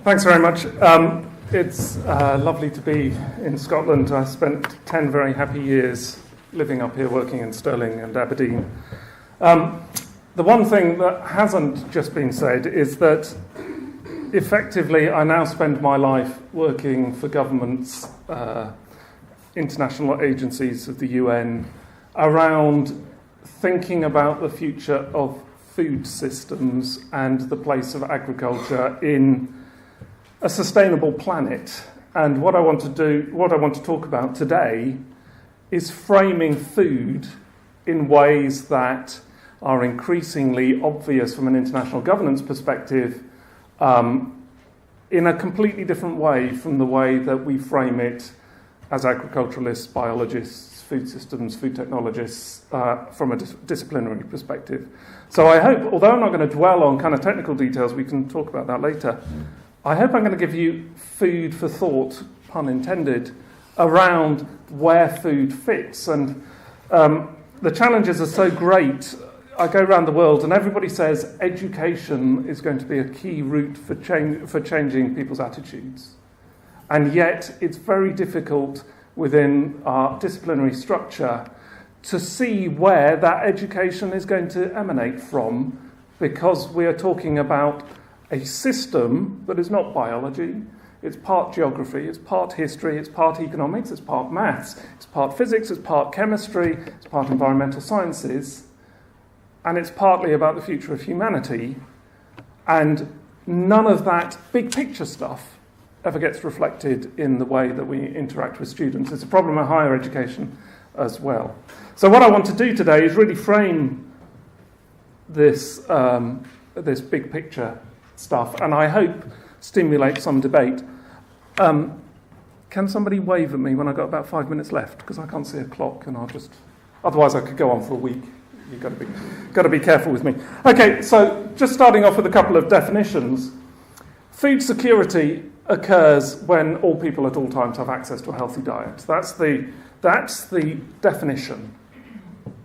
Thanks very much. It's lovely to be in Scotland. I spent 10 very happy years living up here, working in Stirling and Aberdeen. The one thing that hasn't just been said is that effectively I now spend my life working for governments, international agencies of the UN, around thinking about the future of food systems and the place of agriculture in a sustainable planet. And what I want to talk about today is framing food in ways that are increasingly obvious from an international governance perspective, in a completely different way from the way that we frame it as agriculturalists, biologists, food systems, food technologists, from a disciplinary perspective. So I hope, although I'm not going to dwell on kind of technical details, we can talk about that later, I hope I'm going to give you food for thought, pun intended, around where food fits. And the challenges are so great. I go around the world and everybody says education is going to be a key route for changing people's attitudes. And yet it's very difficult within our disciplinary structure to see where that education is going to emanate from, because we are talking about a system that is not biology. It's part geography, it's part history, it's part economics, it's part maths, it's part physics, it's part chemistry, it's part environmental sciences, and it's partly about the future of humanity. And none of that big picture stuff ever gets reflected in the way that we interact with students. It's a problem in higher education as well. So what I want to do today is really frame this big picture stuff, and I hope stimulate some debate. Can somebody wave at me when I've got about 5 minutes left? Because I can't see a clock, and otherwise I could go on for a week. You've got to be careful with me. Okay, so just starting off with a couple of definitions. Food security occurs when all people at all times have access to a healthy diet. That's the definition.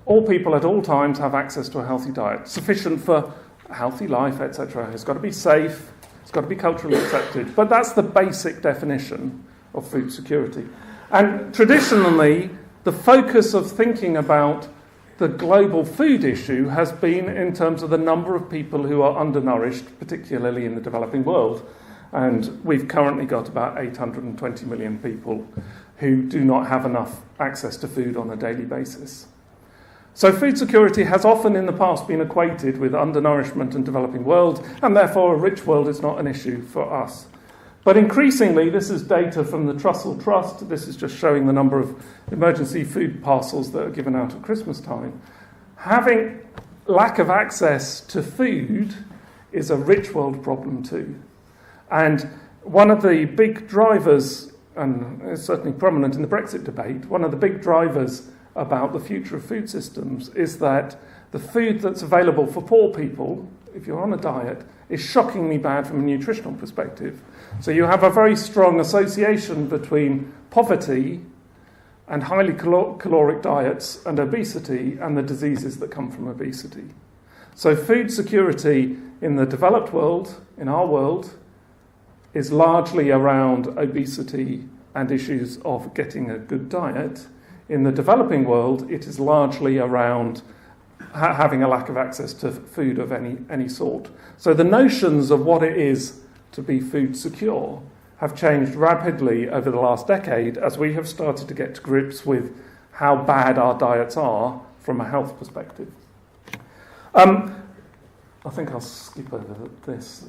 All people at all times have access to a healthy diet, sufficient for a healthy life, etc. It's got to be safe, it's got to be culturally accepted. But that's the basic definition of food security. And traditionally, the focus of thinking about the global food issue has been in terms of the number of people who are undernourished, particularly in the developing world. And we've currently got about 820 million people who do not have enough access to food on a daily basis. So food security has often in the past been equated with undernourishment and developing world, and therefore a rich world is not an issue for us. But increasingly, this is data from the Trussell Trust. This is just showing the number of emergency food parcels that are given out at Christmas time. Having lack of access to food is a rich world problem too. And one of the big drivers, and it's certainly prominent in the Brexit debate, one of the big drivers about the future of food systems is that the food that's available for poor people, if you're on a diet, is shockingly bad from a nutritional perspective. So you have a very strong association between poverty and highly caloric diets and obesity and the diseases that come from obesity. So food security in the developed world, in our world, is largely around obesity and issues of getting a good diet. In the developing world, it is largely around having a lack of access to food of any sort. So the notions of what it is to be food secure have changed rapidly over the last decade as we have started to get to grips with how bad our diets are from a health perspective. I think I'll skip over this.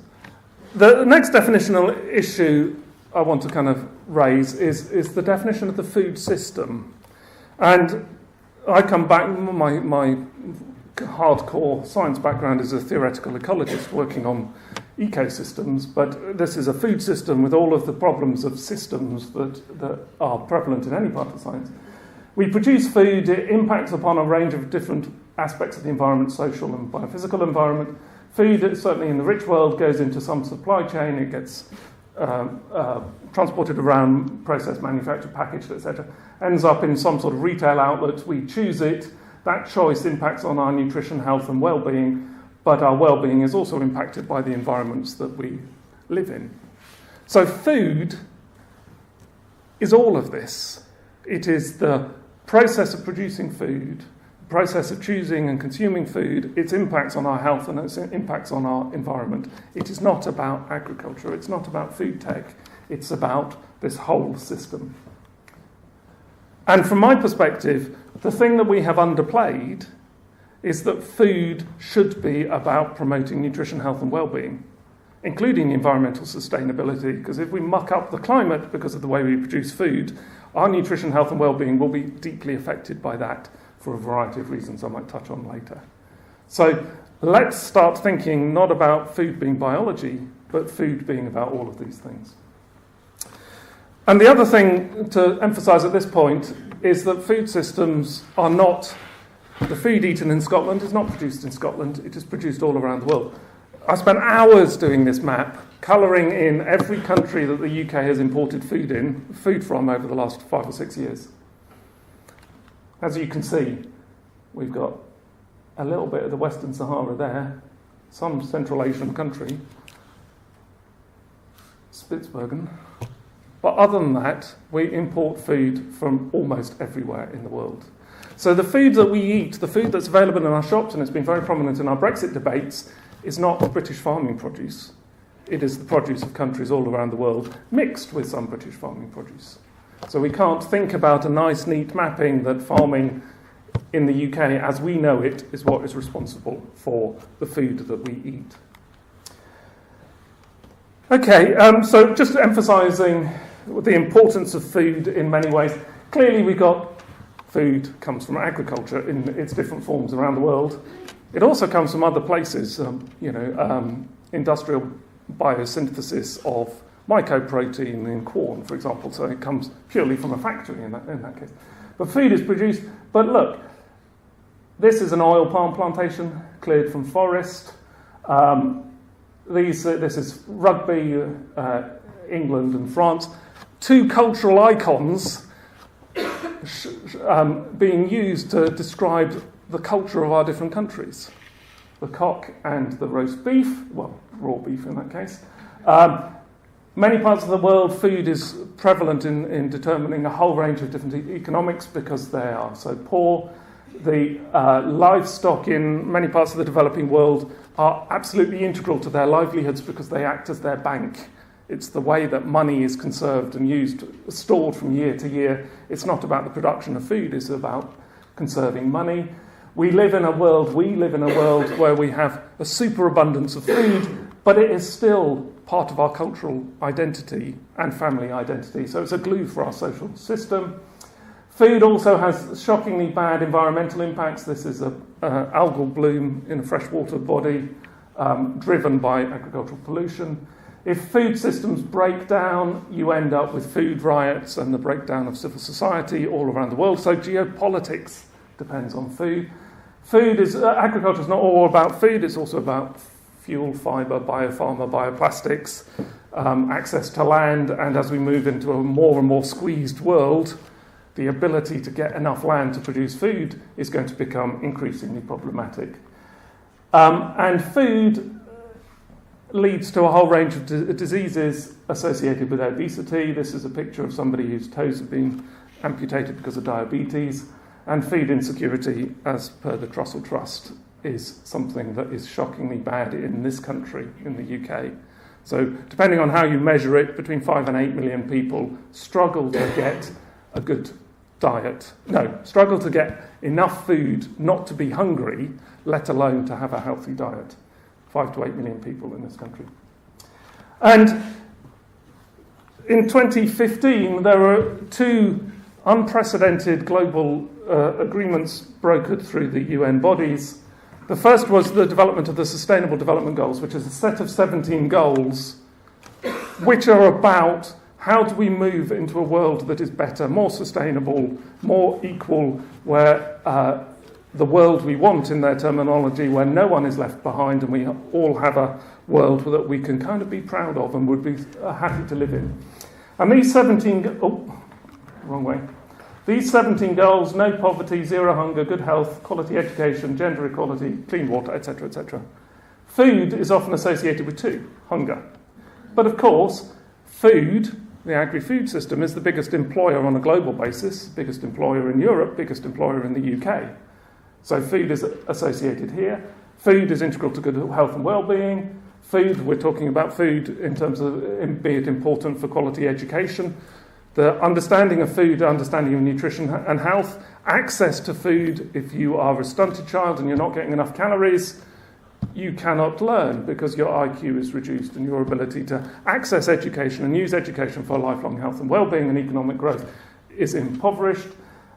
The next definitional issue I want to kind of raise is the definition of the food system. And I come back, my hardcore science background is a theoretical ecologist working on ecosystems, but this is a food system with all of the problems of systems that are prevalent in any part of science. We produce food, it impacts upon a range of different aspects of the environment, social and biophysical environment. Food, certainly in the rich world, goes into some supply chain, it gets transported around, processed, manufactured, packaged, etc., ends up in some sort of retail outlet. We choose it. That choice impacts on our nutrition, health and well-being, but our well-being is also impacted by the environments that we live in. So food is all of this. It is the process of producing food, the process of choosing and consuming food, its impacts on our health and its impacts on our environment. It is not about agriculture, it's not about food tech, it's about this whole system. And from my perspective, the thing that we have underplayed is that food should be about promoting nutrition, health and well-being, including environmental sustainability, because if we muck up the climate because of the way we produce food, our nutrition, health and well-being will be deeply affected by that for a variety of reasons I might touch on later. So let's start thinking not about food being biology, but food being about all of these things. And the other thing to emphasise at this point is that food systems are not, the food eaten in Scotland is not produced in Scotland, it is produced all around the world. I spent hours doing this map, colouring in every country that the UK has imported food from over the last 5 or 6 years. As you can see, we've got a little bit of the Western Sahara there, some Central Asian country, Spitsbergen. But other than that, we import food from almost everywhere in the world. So the food that we eat, the food that's available in our shops, and it's been very prominent in our Brexit debates, is not British farming produce. It is the produce of countries all around the world, mixed with some British farming produce. So we can't think about a nice, neat mapping that farming in the UK, as we know it, is what is responsible for the food that we eat. Okay, so just emphasising the importance of food in many ways. Clearly we got food comes from agriculture in its different forms around the world. It also comes from other places, industrial biosynthesis of mycoprotein in corn, for example, so it comes purely from a factory in that case. But food is produced, but look, this is an oil palm plantation cleared from forest. This is Rugby, England and France. Two cultural icons being used to describe the culture of our different countries. The cock and the roast beef, well, raw beef in that case. Many parts of the world, food is prevalent in determining a whole range of different economics because they are so poor. The livestock in many parts of the developing world are absolutely integral to their livelihoods because they act as their bank. It's the way that money is conserved and used, stored from year to year. It's not about the production of food, it's about conserving money. We live in a world where we have a superabundance of food, but it is still part of our cultural identity and family identity. So it's a glue for our social system. Food also has shockingly bad environmental impacts. This is an algal bloom in a freshwater body driven by agricultural pollution. If food systems break down, you end up with food riots and the breakdown of civil society all around the world. So geopolitics depends on food. Agriculture is not all about food, it's also about fuel, fibre, biopharma, bioplastics, access to land, and as we move into a more and more squeezed world, the ability to get enough land to produce food is going to become increasingly problematic. And food leads to a whole range of diseases associated with obesity. This is a picture of somebody whose toes have been amputated because of diabetes. And food insecurity, as per the Trussell Trust, is something that is shockingly bad in this country, in the UK. So depending on how you measure it, between 5 and 8 million people struggle to get a good diet. No, struggle to get enough food not to be hungry, let alone to have a healthy diet. 5 to 8 million people in this country. And in 2015, there were 2 unprecedented global agreements brokered through the UN bodies. The first was the development of the Sustainable Development Goals, which is a set of 17 goals which are about how do we move into a world that is better, more sustainable, more equal, where the world we want, in their terminology, where no one is left behind and we all have a world that we can kind of be proud of and would be happy to live in. And these 17... These 17 goals, no poverty, zero hunger, good health, quality education, gender equality, clean water, etc., etc. Food is often associated with 2, hunger. But of course, Food, the agri-food system, is the biggest employer on a global basis, biggest employer in Europe, biggest employer in the UK. So food is associated here. Food is integral to good health and well-being. Food, we're talking about food in terms of, be it important for quality education. The understanding of food, understanding of nutrition and health, access to food. If you are a stunted child and you're not getting enough calories, you cannot learn because your IQ is reduced and your ability to access education and use education for lifelong health and well-being and economic growth is impoverished.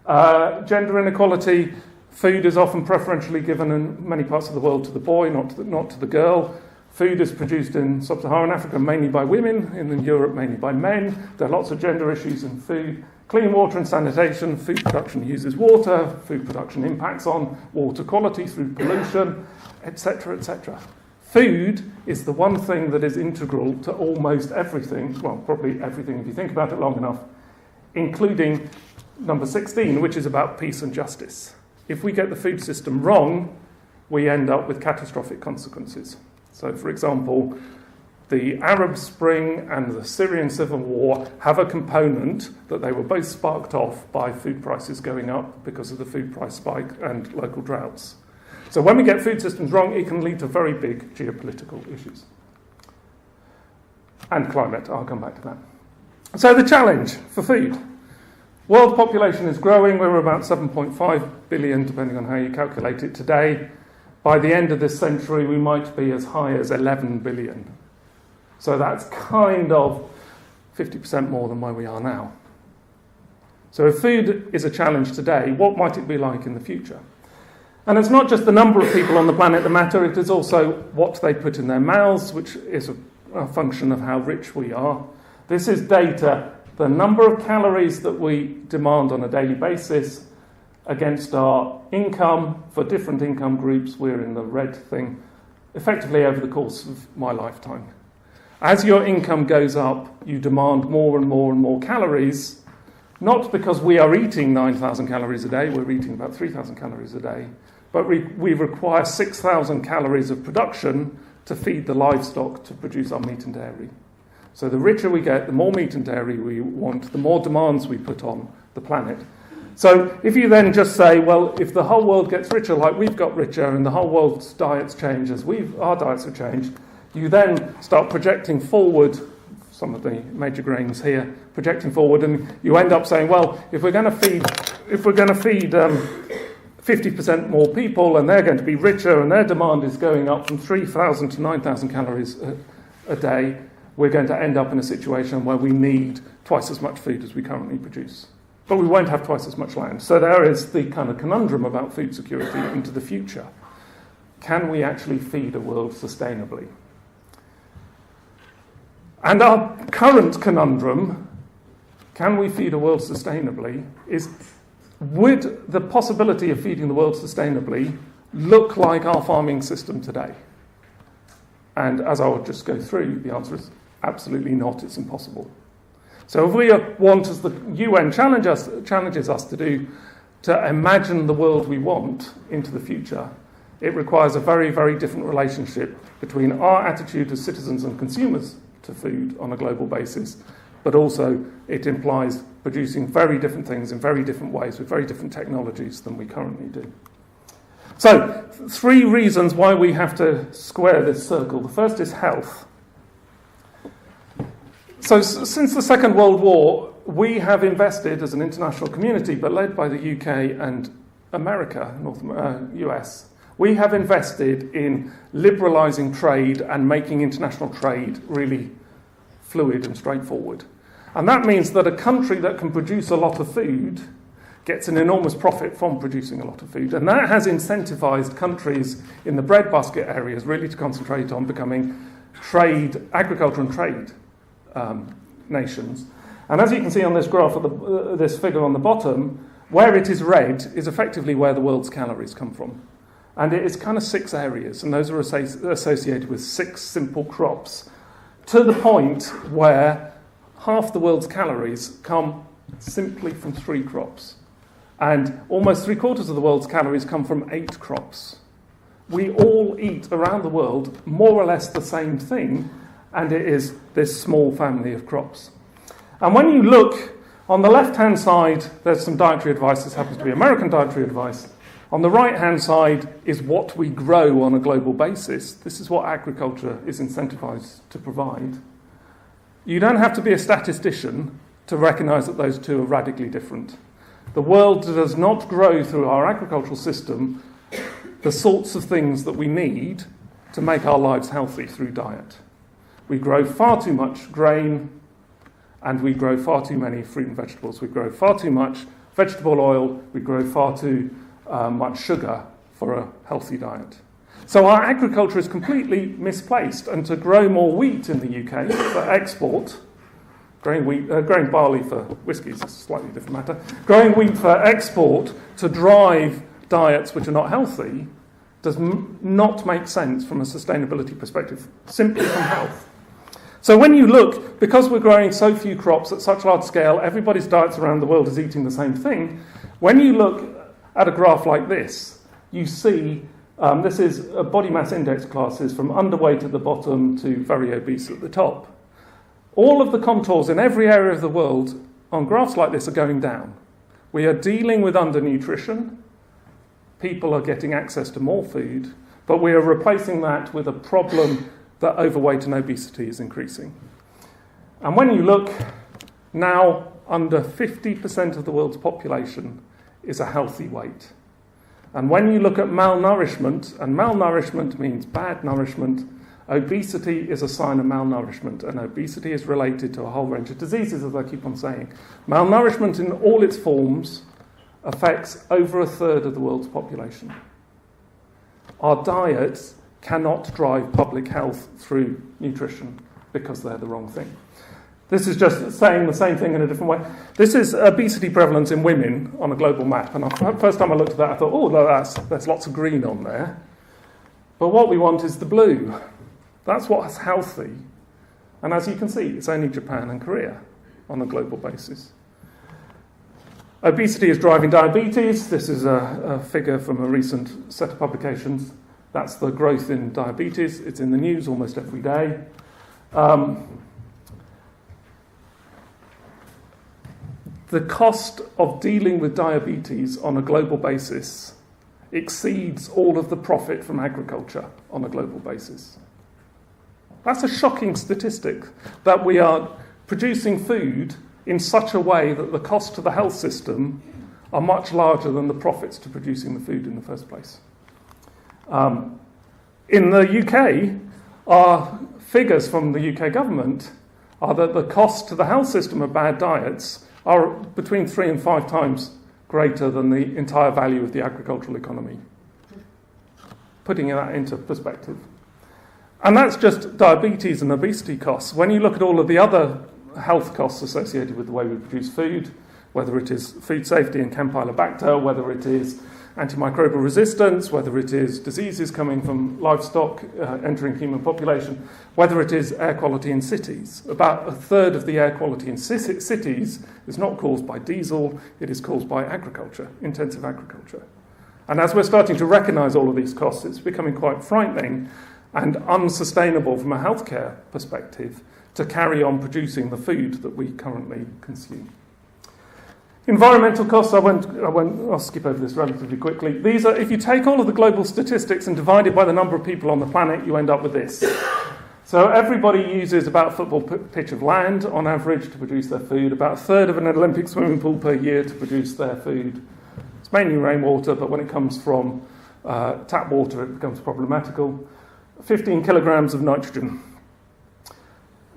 Gender inequality, food is often preferentially given in many parts of the world to the boy, not to the girl. Food is produced in sub-Saharan Africa mainly by women, in Europe mainly by men. There are lots of gender issues in food. Clean water and sanitation, food production uses water, food production impacts on water quality through pollution, etc., etc. Food is the one thing that is integral to almost everything, well, probably everything if you think about it long enough, including number 16, which is about peace and justice. If we get the food system wrong, we end up with catastrophic consequences. So, for example, the Arab Spring and the Syrian civil war have a component that they were both sparked off by food prices going up because of the food price spike and local droughts. So when we get food systems wrong, it can lead to very big geopolitical issues. And climate, I'll come back to that. So the challenge for food. World population is growing. We're about 7.5 billion, depending on how you calculate it today. By the end of this century, we might be as high as 11 billion. So that's kind of 50% more than where we are now. So if food is a challenge today, what might it be like in the future? And it's not just the number of people on the planet that matter, it is also what they put in their mouths, which is a function of how rich we are. This is data, the number of calories that we demand on a daily basis against our income. For different income groups, we're in the red thing, effectively over the course of my lifetime. As your income goes up, you demand more and more and more calories, not because we are eating 9,000 calories a day, we're eating about 3,000 calories a day, but we require 6,000 calories of production to feed the livestock to produce our meat and dairy. So the richer we get, the more meat and dairy we want, the more demands we put on the planet. So if you then just say, well, if the whole world gets richer like we've got richer and the whole world's diets change as our diets have changed, you then start projecting forward, some of the major grains here, projecting forward, and you end up saying, well, if we're going to feed 50% more people and they're going to be richer and their demand is going up from 3,000 to 9,000 calories a day, we're going to end up in a situation where we need twice as much food as we currently produce. But we won't have twice as much land. So there is the kind of conundrum about food security into the future. Can we actually feed a world sustainably? And our current conundrum, can we feed a world sustainably, is would the possibility of feeding the world sustainably look like our farming system today? And as I will just go through, the answer is absolutely not, it's impossible. So if we want, as the UN challenges us to do, to imagine the world we want into the future, it requires a very, very different relationship between our attitude as citizens and consumers to food on a global basis, but also it implies producing very different things in very different ways with very different technologies than we currently do. So, 3 reasons why we have to square this circle. The first is health. So since the Second World War, we have invested as an international community, but led by the UK and America, US, we have invested in liberalising trade and making international trade really fluid and straightforward. And that means that a country that can produce a lot of food gets an enormous profit from producing a lot of food. And that has incentivized countries in the breadbasket areas really to concentrate on becoming agriculture and trade nations. And as you can see on this graph, this figure on the bottom, where it is red is effectively where the world's calories come from. And it is kind of 6 areas, and those are associated with 6 simple crops, to the point where half the world's calories come simply from 3 crops. And almost 3/4 of the world's calories come from 8 crops. We all eat around the world more or less the same thing, and it is this small family of crops. And when you look on the left-hand side, there's some dietary advice. This happens to be American dietary advice. On the right-hand side is what we grow on a global basis. This is what agriculture is incentivized to provide. You don't have to be a statistician to recognize that those two are radically different. The world does not grow through our agricultural system the sorts of things that we need to make our lives healthy through diet. We grow far too much grain, and we grow far too many fruit and vegetables. We grow far too much vegetable oil. We grow far too much sugar for a healthy diet. So our agriculture is completely misplaced, and to grow more wheat in the UK for export, growing barley for whiskey is a slightly different matter, growing wheat for export to drive diets which are not healthy does not make sense from a sustainability perspective, simply from health. So when you look, because we're growing so few crops at such large scale, everybody's diets around the world is eating the same thing. When you look at a graph like this, you see this is a body mass index classes from underweight at the bottom to very obese at the top. All of the contours in every area of the world on graphs like this are going down. We are dealing with undernutrition. People are getting access to more food, but we are replacing that with a problem that overweight and obesity is increasing. And when you look now, under 50% of the world's population is a healthy weight. And when you look at malnourishment, and malnourishment means bad nourishment, obesity is a sign of malnourishment, and obesity is related to a whole range of diseases, as I keep on saying. Malnourishment in all its forms affects over a third of the world's population. Our diets cannot drive public health through nutrition because they're the wrong thing. This is just saying the same thing in a different way. This is obesity prevalence in women on a global map. And the first time I looked at that, I thought, oh, there's lots of green on there. But what we want is the blue. That's what's healthy. And as you can see, it's only Japan and Korea on a global basis. Obesity is driving diabetes. This is a figure from a recent set of publications. That's the growth in diabetes. It's in the news almost every day. The cost of dealing with diabetes on a global basis exceeds all of the profit from agriculture on a global basis. That's a shocking statistic, that we are producing food in such a way that the cost to the health system are much larger than the profits to producing the food in the first place. In the UK, our figures from the UK government are that the cost to the health system of bad diets are between 3 and 5 times greater than the entire value of the agricultural economy. Putting that into perspective. And that's just diabetes and obesity costs. When you look at all of the other health costs associated with the way we produce food, whether it is food safety and Campylobacter, whether it is antimicrobial resistance, whether it is diseases coming from livestock entering human population, whether it is air quality in cities. About a third of the air quality in cities is not caused by diesel, it is caused by agriculture, intensive agriculture. And as we're starting to recognise all of these costs, it's becoming quite frightening and unsustainable from a healthcare perspective to carry on producing the food that we currently consume. Environmental costs, I'll skip over this relatively quickly. These are, if you take all of the global statistics and divide it by the number of people on the planet, you end up with this. So everybody uses about a football pitch of land on average to produce their food, about a third of an Olympic swimming pool per year to produce their food. It's mainly rainwater, but when it comes from tap water, it becomes problematical. 15 kilograms of nitrogen.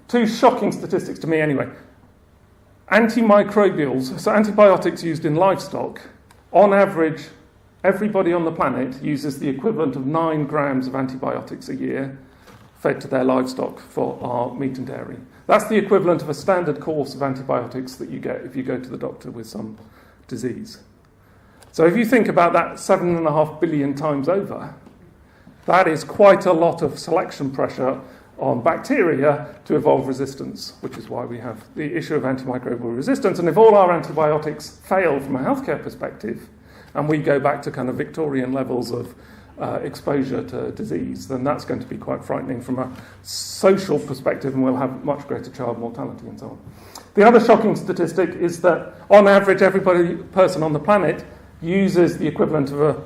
Two shocking statistics to me anyway. Antimicrobials, so antibiotics used in livestock, on average, everybody on the planet uses the equivalent of 9 grams of antibiotics a year fed to their livestock for our meat and dairy. That's the equivalent of a standard course of antibiotics that you get if you go to the doctor with some disease. So if you think about that 7.5 billion times over, that is quite a lot of selection pressure on bacteria to evolve resistance, which is why we have the issue of antimicrobial resistance. And if all our antibiotics fail from a healthcare perspective, and we go back to kind of Victorian levels of exposure to disease, then that's going to be quite frightening from a social perspective, and we'll have much greater child mortality and so on. The other shocking statistic is that on average person on the planet uses the equivalent of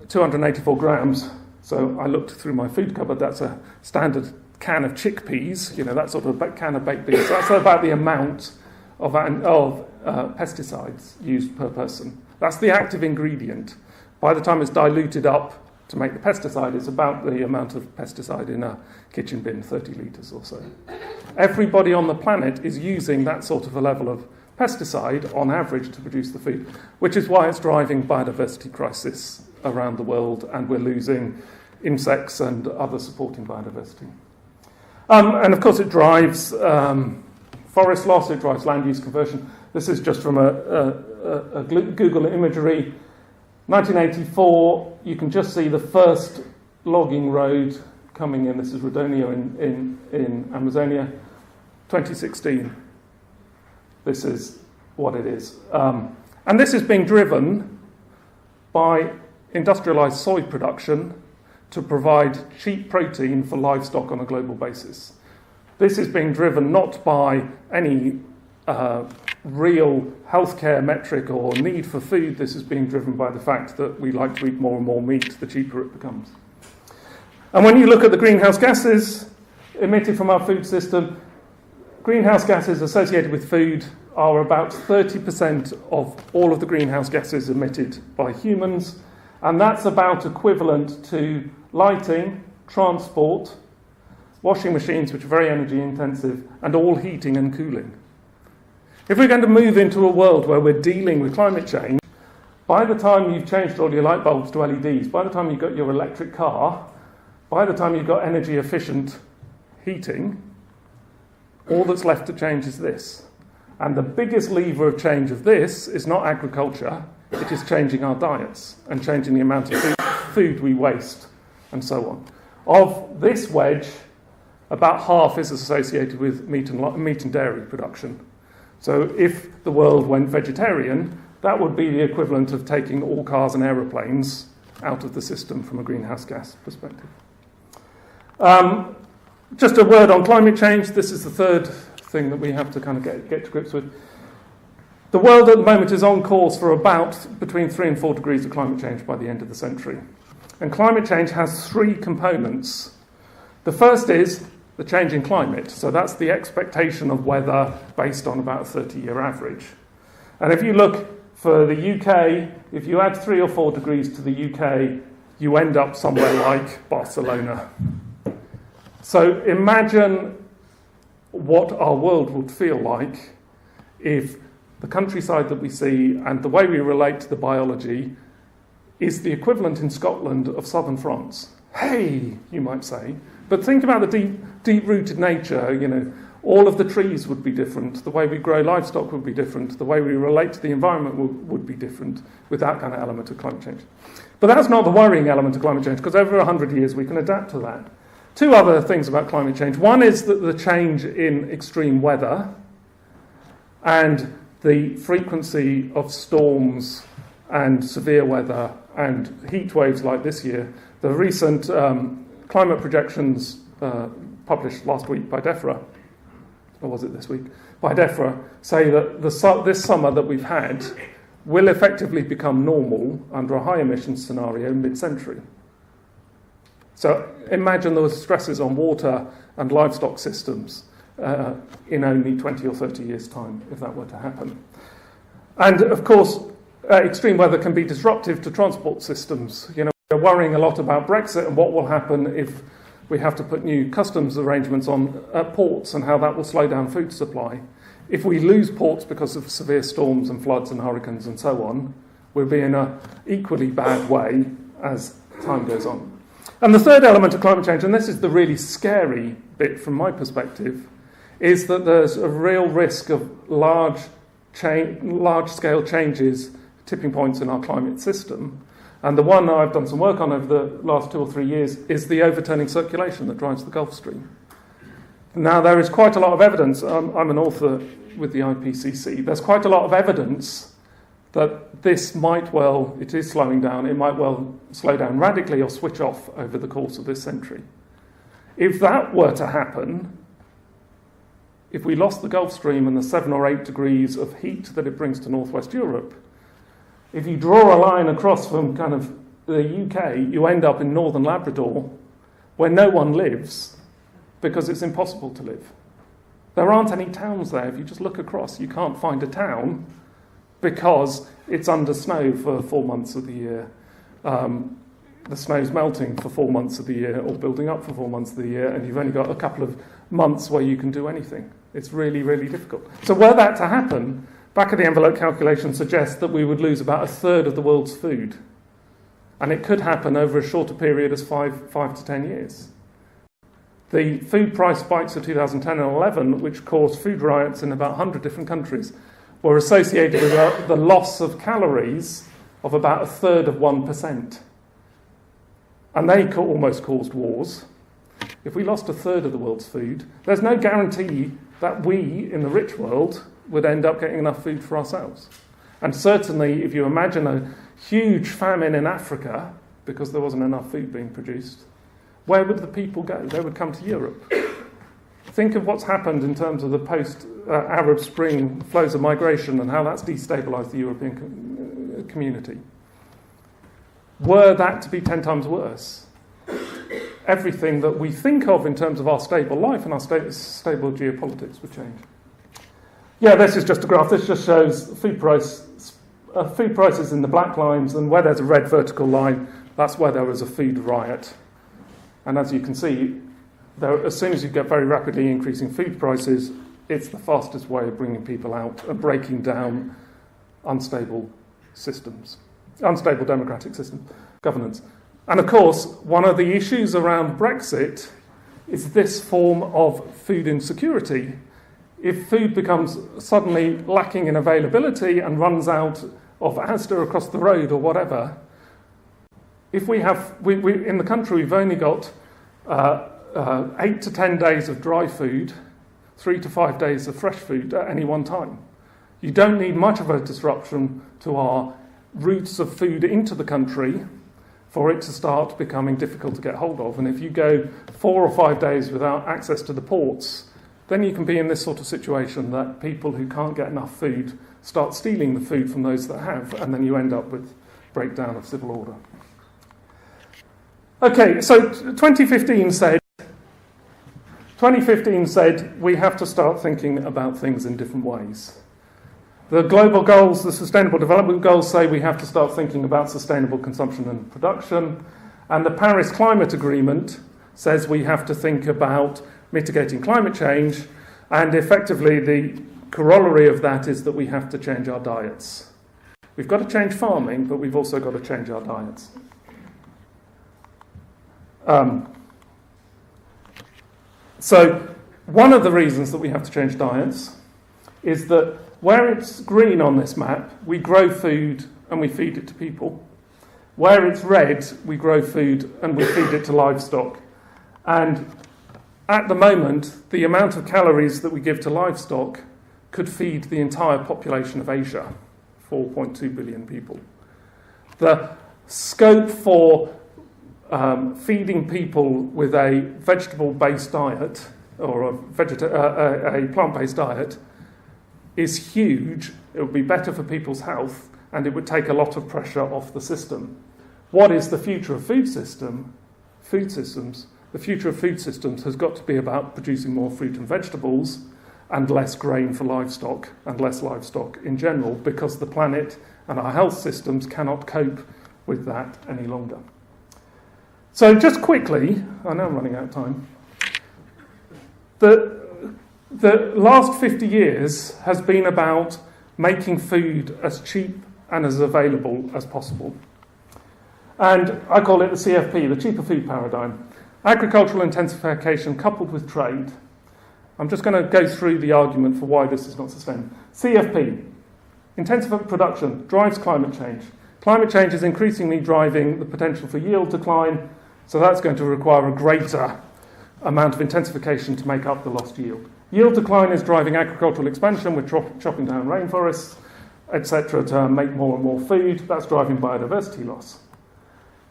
284 grams. So I looked through my food cupboard, that's a standard can of chickpeas, that sort of can of baked beans. So that's about the amount of pesticides used per person. That's the active ingredient. By the time it's diluted up to make the pesticide, it's about the amount of pesticide in a kitchen bin, 30 litres or so. Everybody on the planet is using that sort of a level of pesticide on average to produce the food, which is why it's driving biodiversity crisis around the world, and we're losing insects and other supporting biodiversity. And of course it drives forest loss, it drives land use conversion. This is just from a Google imagery. 1984, you can just see the first logging road coming in. This is Rondônia in Amazonia. 2016, this is what it is. And this is being driven by industrialized soy production to provide cheap protein for livestock on a global basis. This is being driven not by any real healthcare metric or need for food. This is being driven by the fact that we like to eat more and more meat, the cheaper it becomes. And when you look at the greenhouse gases emitted from our food system, greenhouse gases associated with food are about 30% of all of the greenhouse gases emitted by humans, and that's about equivalent to lighting, transport, washing machines, which are very energy intensive, and all heating and cooling. If we're going to move into a world where we're dealing with climate change, by the time you've changed all your light bulbs to LEDs, by the time you've got your electric car, by the time you've got energy efficient heating, all that's left to change is this. And the biggest lever of change of this is not agriculture, it is changing our diets and changing the amount of food we waste and so on. Of this wedge, about half is associated with meat and dairy production. So if the world went vegetarian, that would be the equivalent of taking all cars and aeroplanes out of the system from a greenhouse gas perspective. Just a word on climate change. This is the third thing that we have to kind of get to grips with. The world at the moment is on course for about between 3 and 4 degrees of climate change by the end of the century. And climate change has 3 components. The first is the change in climate. So that's the expectation of weather based on about a 30-year average. And if you look for the UK, if you add 3 or 4 degrees to the UK, you end up somewhere like Barcelona. So imagine what our world would feel like if the countryside that we see and the way we relate to the biology is the equivalent in Scotland of southern France. Hey, you might say. But think about the deep-rooted nature, all of the trees would be different, the way we grow livestock would be different, the way we relate to the environment would be different with that kind of element of climate change. But that's not the worrying element of climate change, because over 100 years we can adapt to that. 2 other things about climate change. One is that the change in extreme weather and the frequency of storms and severe weather and heat waves like this year. The recent climate projections published last week by DEFRA, or was it this week? By DEFRA, say that this summer that we've had will effectively become normal under a high emissions scenario mid-century. So imagine those stresses on water and livestock systems in only 20 or 30 years' time, if that were to happen. And of course, extreme weather can be disruptive to transport systems. We're worrying a lot about Brexit and what will happen if we have to put new customs arrangements on ports and how that will slow down food supply. If we lose ports because of severe storms and floods and hurricanes and so on, we'll be in an equally bad way as time goes on. And the third element of climate change, and this is the really scary bit from my perspective, is that there's a real risk of large-scale changes, tipping points in our climate system. And the one I've done some work on over the last 2 or 3 years is the overturning circulation that drives the Gulf Stream. Now, there is quite a lot of evidence. I'm an author with the IPCC. There's quite a lot of evidence that this might well, it is slowing down, it might well slow down radically or switch off over the course of this century. If that were to happen, if we lost the Gulf Stream and the 7 or 8 degrees of heat that it brings to northwest Europe, if you draw a line across from kind of the UK, you end up in northern Labrador, where no one lives because it's impossible to live. There aren't any towns there. If you just look across, you can't find a town because it's under snow for 4 months of the year. The snow's melting for 4 months of the year or building up for 4 months of the year, and you've only got a couple of months where you can do anything. It's really, really difficult. So were that to happen, back-of-the-envelope calculation suggests that we would lose about a third of the world's food. And it could happen over a shorter period as 5 to 10 years. The food price spikes of 2010 and 11, which caused food riots in about 100 different countries, were associated with the loss of calories of about a third of 1%. And they almost caused wars. If we lost a third of the world's food, there's no guarantee that we, in the rich world, would end up getting enough food for ourselves. And certainly, if you imagine a huge famine in Africa, because there wasn't enough food being produced, where would the people go? They would come to Europe. Think of what's happened in terms of the post-Arab Spring flows of migration and how that's destabilised the European community. Were that to be 10 times worse, everything that we think of in terms of our stable life and our stable geopolitics would change. Yeah, this is just a graph. This just shows food prices in the black lines, and where there's a red vertical line, that's where there was a food riot. And as you can see, as soon as you get very rapidly increasing food prices, it's the fastest way of bringing people out and breaking down unstable democratic system governance. And of course, one of the issues around Brexit is this form of food insecurity. If food becomes suddenly lacking in availability and runs out of Asda across the road or whatever, if we in the country we've only got 8 to 10 days of dry food, 3 to 5 days of fresh food at any one time. You don't need much of a disruption to our routes of food into the country for it to start becoming difficult to get hold of. And if you go 4 or 5 days without access to the ports, then you can be in this sort of situation that people who can't get enough food start stealing the food from those that have, and then you end up with breakdown of civil order. Okay, so 2015 said we have to start thinking about things in different ways. The global goals, the Sustainable Development Goals, say we have to start thinking about sustainable consumption and production. And the Paris Climate Agreement says we have to think about mitigating climate change. And effectively, the corollary of that is that we have to change our diets. We've got to change farming, but we've also got to change our diets. So one of the reasons that we have to change diets is that where it's green on this map, we grow food and we feed it to people. Where it's red, we grow food and we feed it to livestock. And at the moment, the amount of calories that we give to livestock could feed the entire population of Asia, 4.2 billion people. The scope for feeding people with a vegetable-based diet or a plant-based diet is huge. It would be better for people's health, and it would take a lot of pressure off the system. What is the future of food systems? The future of food systems has got to be about producing more fruit and vegetables and less grain for livestock and less livestock in general, because the planet and our health systems cannot cope with that any longer. So just quickly, I know I'm running out of time, the last 50 years has been about making food as cheap and as available as possible. And I call it the CFP, the cheaper food paradigm. Agricultural intensification coupled with trade. I'm just going to go through the argument for why this is not sustainable. CFP, intensive production, drives climate change. Climate change is increasingly driving the potential for yield decline, so that's going to require a greater amount of intensification to make up the lost yield. Yield decline is driving agricultural expansion with chopping down rainforests. etc., to make more and more food. That's driving biodiversity loss.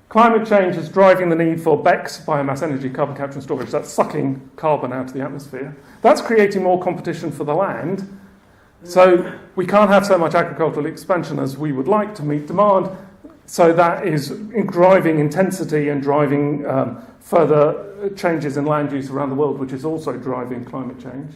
Climate change is driving the need for BECCS, biomass energy, carbon capture and storage. That's sucking carbon out of the atmosphere. That's creating more competition for the land. So we can't have so much agricultural expansion as we would like to meet demand. So that is driving intensity and driving further changes in land use around the world, which is also driving climate change.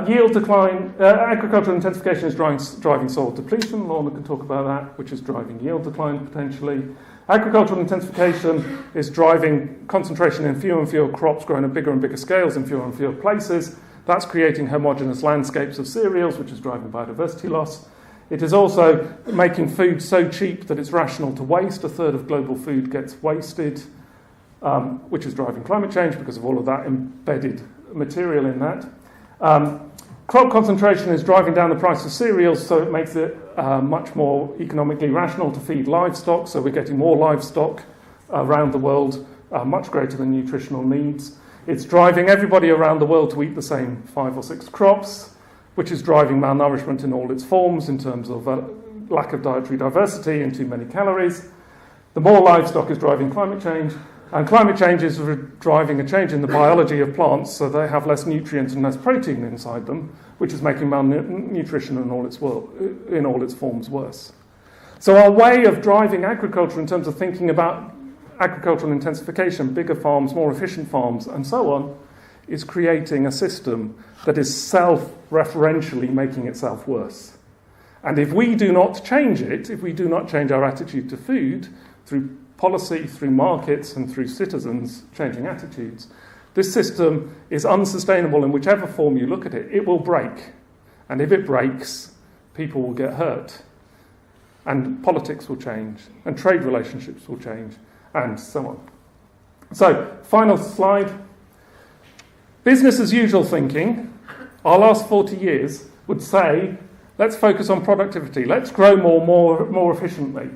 Yield decline, agricultural intensification is driving soil depletion. Lorna can talk about that, which is driving yield decline potentially. Agricultural intensification is driving concentration in fewer and fewer crops growing at bigger and bigger scales in fewer and fewer places. That's creating homogeneous landscapes of cereals, which is driving biodiversity loss. It is also making food so cheap that it's rational to waste. A third of global food gets wasted, which is driving climate change because of all of that embedded material in that. Crop concentration is driving down the price of cereals, so it makes it much more economically rational to feed livestock. So we're getting more livestock around the world, much greater than nutritional needs. It's driving everybody around the world to eat the same 5 or 6 crops, which is driving malnourishment in all its forms in terms of lack of dietary diversity and too many calories. The more livestock is driving climate change, and climate change is driving a change in the biology of plants, so they have less nutrients and less protein inside them, which is making malnutrition in all its forms worse. So our way of driving agriculture in terms of thinking about agricultural intensification, bigger farms, more efficient farms, and so on, is creating a system that is self-referentially making itself worse. And if we do not change it, if we do not change our attitude to food through policy, through markets, and through citizens changing attitudes, this system is unsustainable in whichever form you look at it. It will break. And if it breaks, people will get hurt. And politics will change. And trade relationships will change. And so on. So, final slide. Business as usual thinking, our last 40 years would say, let's focus on productivity. Let's grow more efficiently.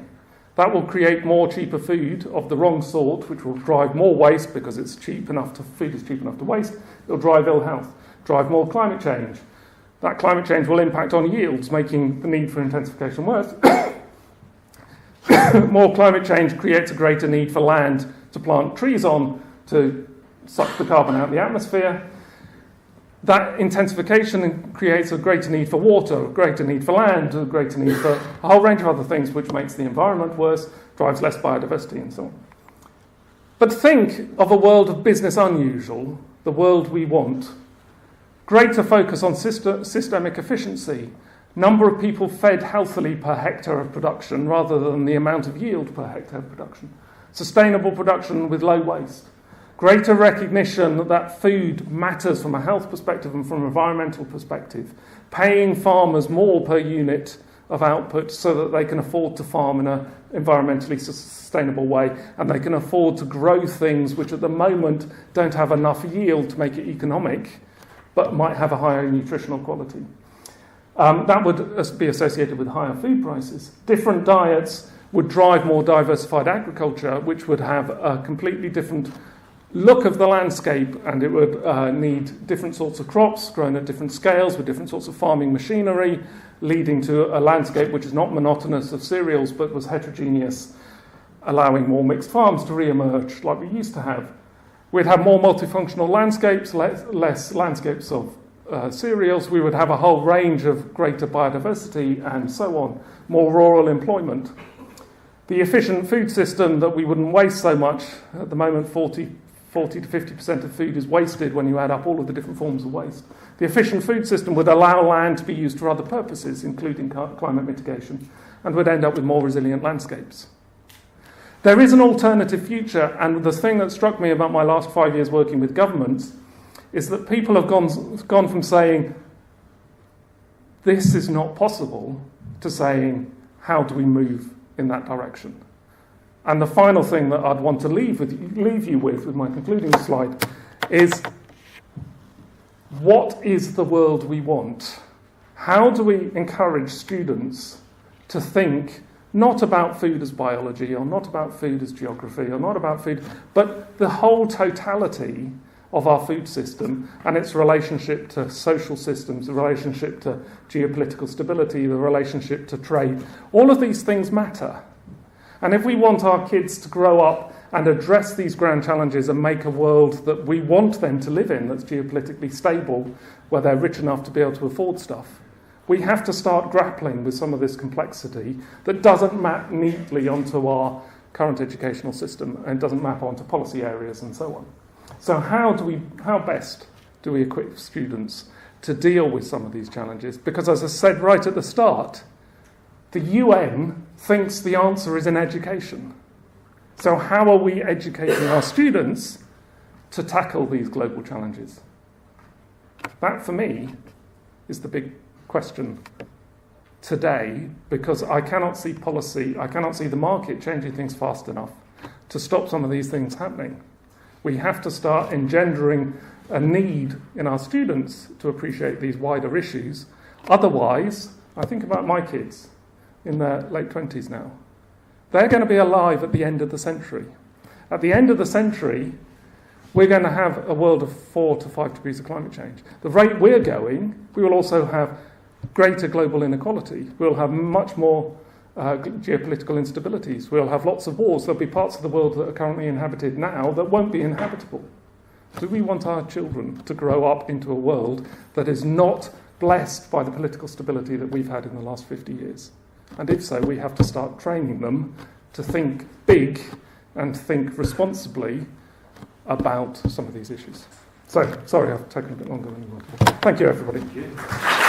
That will create more cheaper food of the wrong sort, which will drive more waste because food is cheap enough to waste. It'll drive ill health, drive more climate change. That climate change will impact on yields, making the need for intensification worse. More climate change creates a greater need for land to plant trees on to suck the carbon out of the atmosphere. That intensification creates a greater need for water, a greater need for land, a greater need for a whole range of other things, which makes the environment worse, drives less biodiversity, and so on. But think of a world of business unusual, the world we want. Greater focus on systemic efficiency, number of people fed healthily per hectare of production rather than the amount of yield per hectare of production. Sustainable production with low waste. Greater recognition that food matters from a health perspective and from an environmental perspective. Paying farmers more per unit of output so that they can afford to farm in an environmentally sustainable way, and they can afford to grow things which at the moment don't have enough yield to make it economic, but might have a higher nutritional quality. That would be associated with higher food prices. Different diets would drive more diversified agriculture, which would have a completely different look of the landscape, and it would need different sorts of crops grown at different scales with different sorts of farming machinery, leading to a landscape which is not monotonous of cereals but was heterogeneous, allowing more mixed farms to re-emerge like we used to have. We'd have more multifunctional landscapes, less landscapes of cereals. We would have a whole range of greater biodiversity and so on, more rural employment. The efficient food system that we wouldn't waste so much, at the moment 40 to 50% of food is wasted when you add up all of the different forms of waste. The efficient food system would allow land to be used for other purposes, including climate mitigation, and would end up with more resilient landscapes. There is an alternative future, and the thing that struck me about my last 5 years working with governments is that people have gone from saying, this is not possible, to saying, how do we move in that direction? And the final thing that I'd want to leave you with my concluding slide is, what is the world we want? How do we encourage students to think not about food as biology, or not about food as geography, or not about food, but the whole totality of our food system and its relationship to social systems, the relationship to geopolitical stability, the relationship to trade. All of these things matter. And if we want our kids to grow up and address these grand challenges and make a world that we want them to live in, that's geopolitically stable, where they're rich enough to be able to afford stuff, we have to start grappling with some of this complexity that doesn't map neatly onto our current educational system and doesn't map onto policy areas and so on. So how best do we equip students to deal with some of these challenges? Because as I said right at the start, the UN thinks the answer is in education. So how are we educating our students to tackle these global challenges? That, for me, is the big question today, because I cannot see policy, I cannot see the market changing things fast enough to stop some of these things happening. We have to start engendering a need in our students to appreciate these wider issues. Otherwise, I think about my kids in their late 20s now. They're going to be alive at the end of the century. At the end of the century, we're going to have a world of 4 to 5 degrees of climate change. The rate we're going, we will also have greater global inequality. We'll have much more geopolitical instabilities. We'll have lots of wars. There'll be parts of the world that are currently inhabited now that won't be inhabitable. Do we want our children to grow up into a world that is not blessed by the political stability that we've had in the last 50 years? And if so, we have to start training them to think big and think responsibly about some of these issues. So, sorry, I've taken a bit longer than you wanted. Thank you, everybody. Thank you.